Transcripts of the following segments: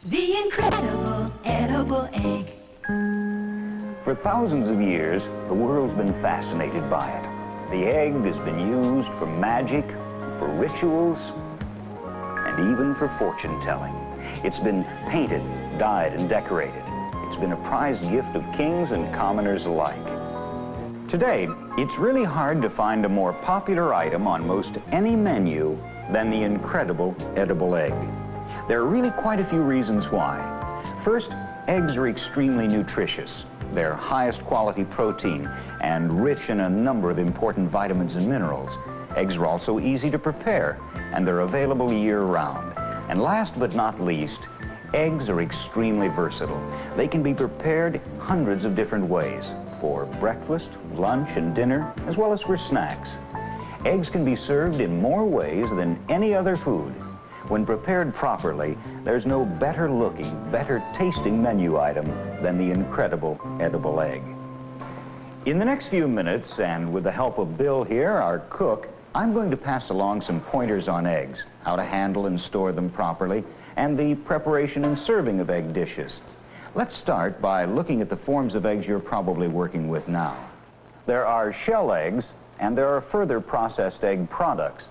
The incredible edible egg. For thousands of years, the world's been fascinated by it. The egg has been used for magic, for rituals, and even for fortune-telling. It's been painted, dyed, and decorated. It's been a prized gift of kings and commoners alike. Today, it's really hard to find a more popular item on most any menu than the incredible edible egg. There are really quite a few reasons why. First, eggs are extremely nutritious. They're highest quality protein and rich in a number of important vitamins and minerals. Eggs are also easy to prepare, and they're available year-round. And last but not least, eggs are extremely versatile. They can be prepared hundreds of different ways, for breakfast, lunch, and dinner, as well as for snacks. Eggs can be served in more ways than any other food. When prepared properly, there's no better looking, better tasting menu item than the incredible edible egg. In the next few minutes, and with the help of Bill here, our cook, I'm going to pass along some pointers on eggs, how to handle and store them properly, and the preparation and serving of egg dishes. Let's start by looking at the forms of eggs you're probably working with now. There are shell eggs, and there are further processed egg products.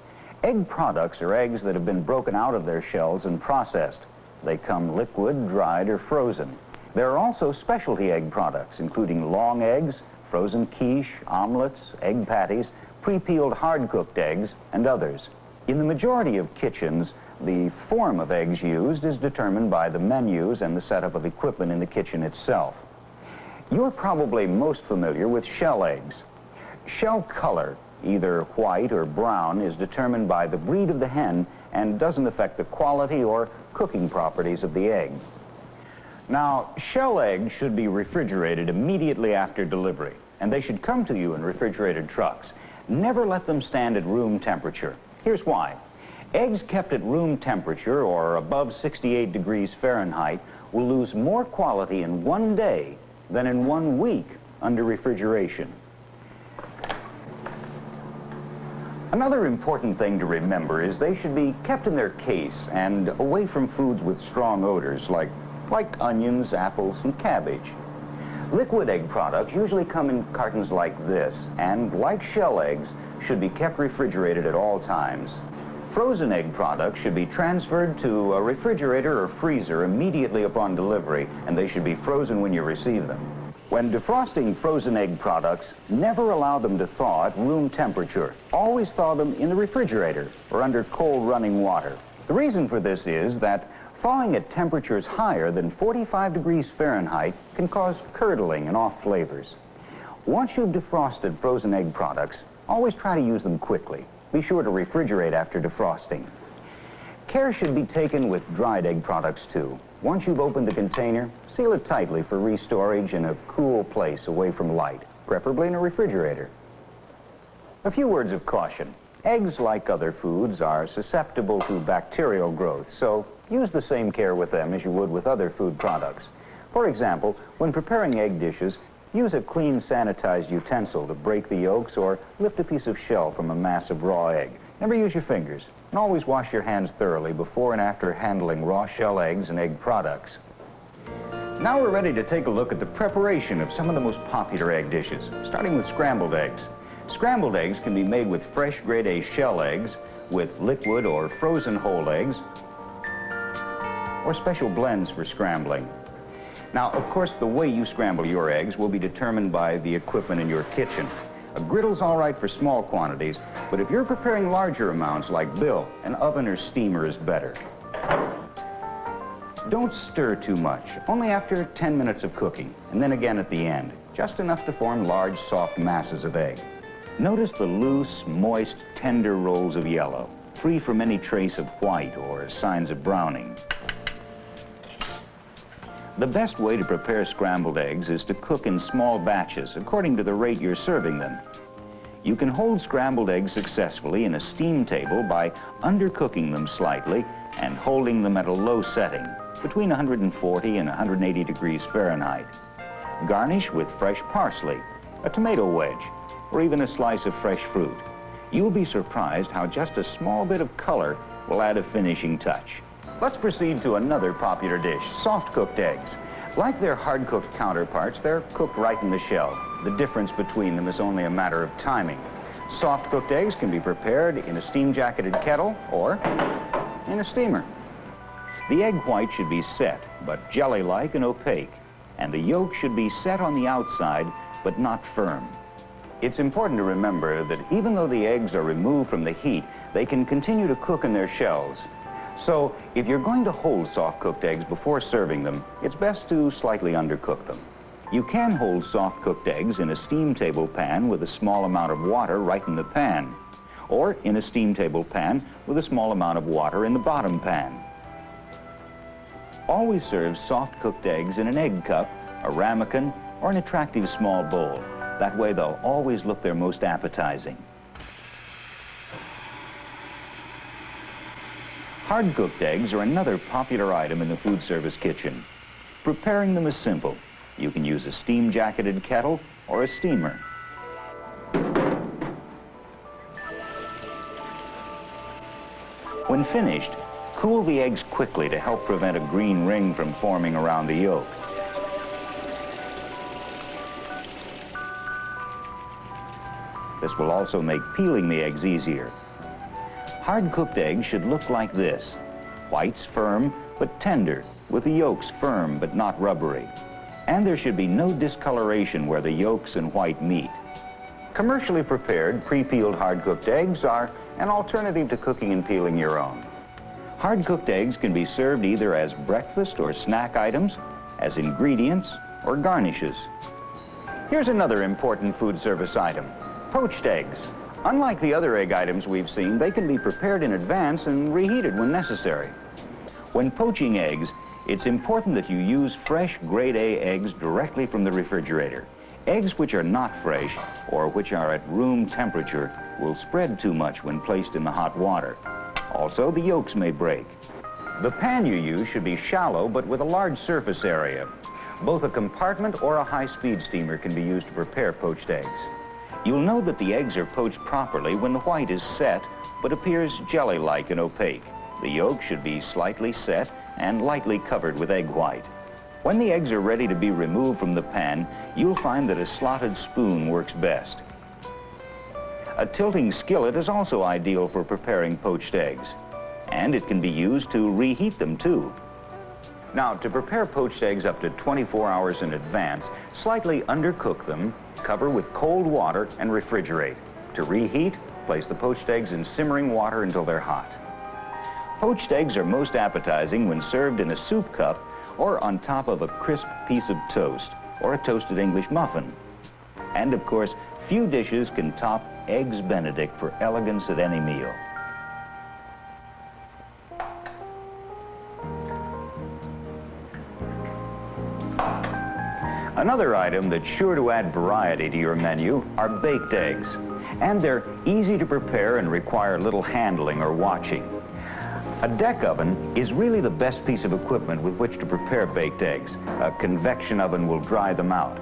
Egg products are eggs that have been broken out of their shells and processed. They come liquid, dried, or frozen. There are also specialty egg products, including long eggs, frozen quiche, omelets, egg patties, pre-peeled hard-cooked eggs, and others. In the majority of kitchens, the form of eggs used is determined by the menus and the setup of equipment in the kitchen itself. You're probably most familiar with shell eggs. Shell color, either white or brown, is determined by the breed of the hen and doesn't affect the quality or cooking properties of the egg. Now, shell eggs should be refrigerated immediately after delivery, and they should come to you in refrigerated trucks. Never let them stand at room temperature. Here's why. Eggs kept at room temperature, or above 68 degrees Fahrenheit, will lose more quality in one day than in 1 week under refrigeration. Another important thing to remember is they should be kept in their case and away from foods with strong odors like onions, apples, and cabbage. Liquid egg products usually come in cartons like this, and like shell eggs, should be kept refrigerated at all times. Frozen egg products should be transferred to a refrigerator or freezer immediately upon delivery, and they should be frozen when you receive them. When defrosting frozen egg products, never allow them to thaw at room temperature. Always thaw them in the refrigerator or under cold running water. The reason for this is that thawing at temperatures higher than 45 degrees Fahrenheit can cause curdling and off flavors. Once you've defrosted frozen egg products, always try to use them quickly. Be sure to refrigerate after defrosting. Care should be taken with dried egg products too. Once you've opened the container, seal it tightly for restorage in a cool place away from light, preferably in a refrigerator. A few words of caution. Eggs, like other foods, are susceptible to bacterial growth, so use the same care with them as you would with other food products. For example, when preparing egg dishes, use a clean, sanitized utensil to break the yolks or lift a piece of shell from a mass of raw egg. Never use your fingers, and always wash your hands thoroughly before and after handling raw shell eggs and egg products. Now we're ready to take a look at the preparation of some of the most popular egg dishes, starting with scrambled eggs. Scrambled eggs can be made with fresh grade A shell eggs, with liquid or frozen whole eggs, or special blends for scrambling. Now, of course, the way you scramble your eggs will be determined by the equipment in your kitchen. A griddle's all right for small quantities, but if you're preparing larger amounts like Bill, an oven or steamer is better. Don't stir too much, only after 10 minutes of cooking, and then again at the end, just enough to form large, soft masses of egg. Notice the loose, moist, tender rolls of yellow, free from any trace of white or signs of browning. The best way to prepare scrambled eggs is to cook in small batches according to the rate you're serving them. You can hold scrambled eggs successfully in a steam table by undercooking them slightly and holding them at a low setting, between 140 and 180 degrees Fahrenheit. Garnish with fresh parsley, a tomato wedge, or even a slice of fresh fruit. You'll be surprised how just a small bit of color will add a finishing touch. Let's proceed to another popular dish, soft-cooked eggs. Like their hard-cooked counterparts, they're cooked right in the shell. The difference between them is only a matter of timing. Soft-cooked eggs can be prepared in a steam-jacketed kettle or in a steamer. The egg white should be set, but jelly-like and opaque, and the yolk should be set on the outside, but not firm. It's important to remember that even though the eggs are removed from the heat, they can continue to cook in their shells. So, if you're going to hold soft-cooked eggs before serving them, it's best to slightly undercook them. You can hold soft-cooked eggs in a steam table pan with a small amount of water right in the pan, or in a steam table pan with a small amount of water in the bottom pan. Always serve soft-cooked eggs in an egg cup, a ramekin, or an attractive small bowl. That way they'll always look their most appetizing. Hard-cooked eggs are another popular item in the food service kitchen. Preparing them is simple. You can use a steam-jacketed kettle or a steamer. When finished, cool the eggs quickly to help prevent a green ring from forming around the yolk. This will also make peeling the eggs easier. Hard-cooked eggs should look like this. Whites firm but tender, with the yolks firm but not rubbery. And there should be no discoloration where the yolks and white meet. Commercially prepared, pre-peeled hard-cooked eggs are an alternative to cooking and peeling your own. Hard-cooked eggs can be served either as breakfast or snack items, as ingredients, or garnishes. Here's another important food service item, poached eggs. Unlike the other egg items we've seen, they can be prepared in advance and reheated when necessary. When poaching eggs, it's important that you use fresh grade A eggs directly from the refrigerator. Eggs which are not fresh or which are at room temperature will spread too much when placed in the hot water. Also, the yolks may break. The pan you use should be shallow but with a large surface area. Both a compartment or a high-speed steamer can be used to prepare poached eggs. You'll know that the eggs are poached properly when the white is set but appears jelly-like and opaque. The yolk should be slightly set and lightly covered with egg white. When the eggs are ready to be removed from the pan, you'll find that a slotted spoon works best. A tilting skillet is also ideal for preparing poached eggs, and it can be used to reheat them too. Now, to prepare poached eggs up to 24 hours in advance, slightly undercook them, cover with cold water, and refrigerate. To reheat, place the poached eggs in simmering water until they're hot. Poached eggs are most appetizing when served in a soup cup or on top of a crisp piece of toast or a toasted English muffin. And of course, few dishes can top Eggs Benedict for elegance at any meal. Another item that's sure to add variety to your menu are baked eggs. And they're easy to prepare and require little handling or watching. A deck oven is really the best piece of equipment with which to prepare baked eggs. A convection oven will dry them out.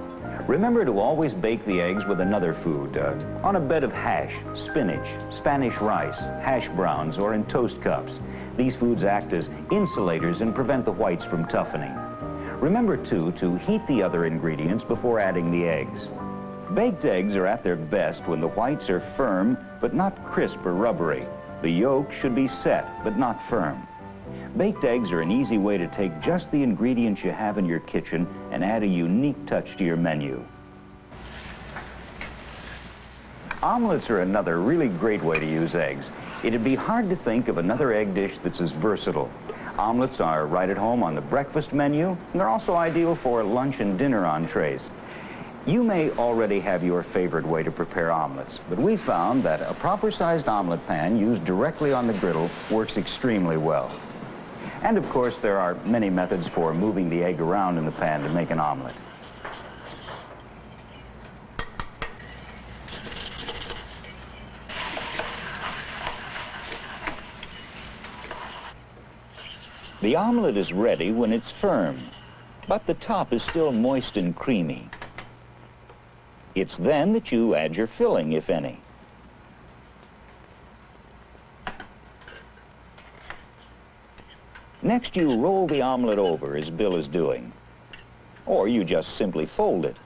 Remember to always bake the eggs with another food, on a bed of hash, spinach, Spanish rice, hash browns, or in toast cups. These foods act as insulators and prevent the whites from toughening. Remember, too, to heat the other ingredients before adding the eggs. Baked eggs are at their best when the whites are firm, but not crisp or rubbery. The yolk should be set, but not firm. Baked eggs are an easy way to take just the ingredients you have in your kitchen and add a unique touch to your menu. Omelets are another really great way to use eggs. It'd be hard to think of another egg dish that's as versatile. Omelets are right at home on the breakfast menu, and they're also ideal for lunch and dinner entrees. You may already have your favorite way to prepare omelets, but we found that a proper-sized omelet pan used directly on the griddle works extremely well. And of course, there are many methods for moving the egg around in the pan to make an omelet. The omelet is ready when it's firm, but the top is still moist and creamy. It's then that you add your filling, if any. Next, you roll the omelet over, as Bill is doing. Or you just simply fold it.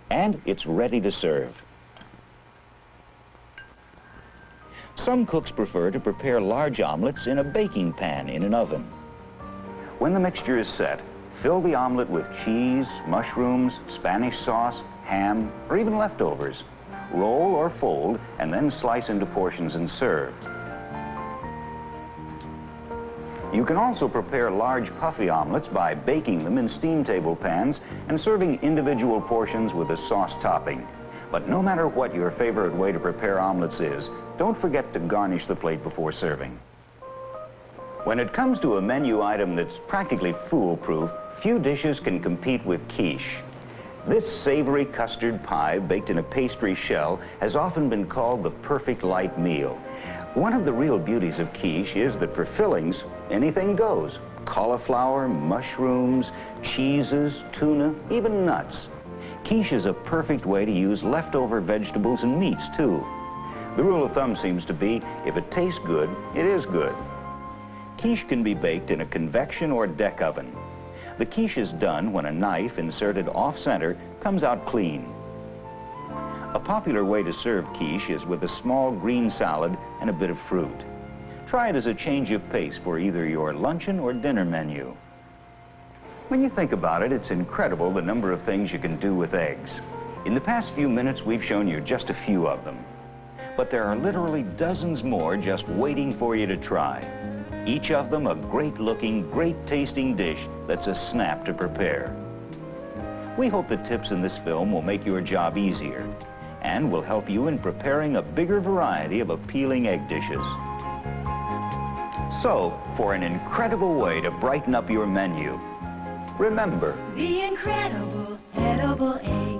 And it's ready to serve. Some cooks prefer to prepare large omelets in a baking pan in an oven. When the mixture is set, fill the omelet with cheese, mushrooms, Spanish sauce, ham, or even leftovers. Roll or fold, and then slice into portions and serve. You can also prepare large puffy omelets by baking them in steam table pans and serving individual portions with a sauce topping. But no matter what your favorite way to prepare omelets is, don't forget to garnish the plate before serving. When it comes to a menu item that's practically foolproof, few dishes can compete with quiche. This savory custard pie baked in a pastry shell has often been called the perfect light meal. One of the real beauties of quiche is that for fillings, anything goes. Cauliflower, mushrooms, cheeses, tuna, even nuts. Quiche is a perfect way to use leftover vegetables and meats, too. The rule of thumb seems to be, if it tastes good, it is good. Quiche can be baked in a convection or deck oven. The quiche is done when a knife inserted off-center comes out clean. A popular way to serve quiche is with a small green salad and a bit of fruit. Try it as a change of pace for either your luncheon or dinner menu. When you think about it, it's incredible the number of things you can do with eggs. In the past few minutes, we've shown you just a few of them. But there are literally dozens more just waiting for you to try. Each of them a great-looking, great-tasting dish that's a snap to prepare. We hope the tips in this film will make your job easier and will help you in preparing a bigger variety of appealing egg dishes. So, for an incredible way to brighten up your menu, remember, The incredible edible egg.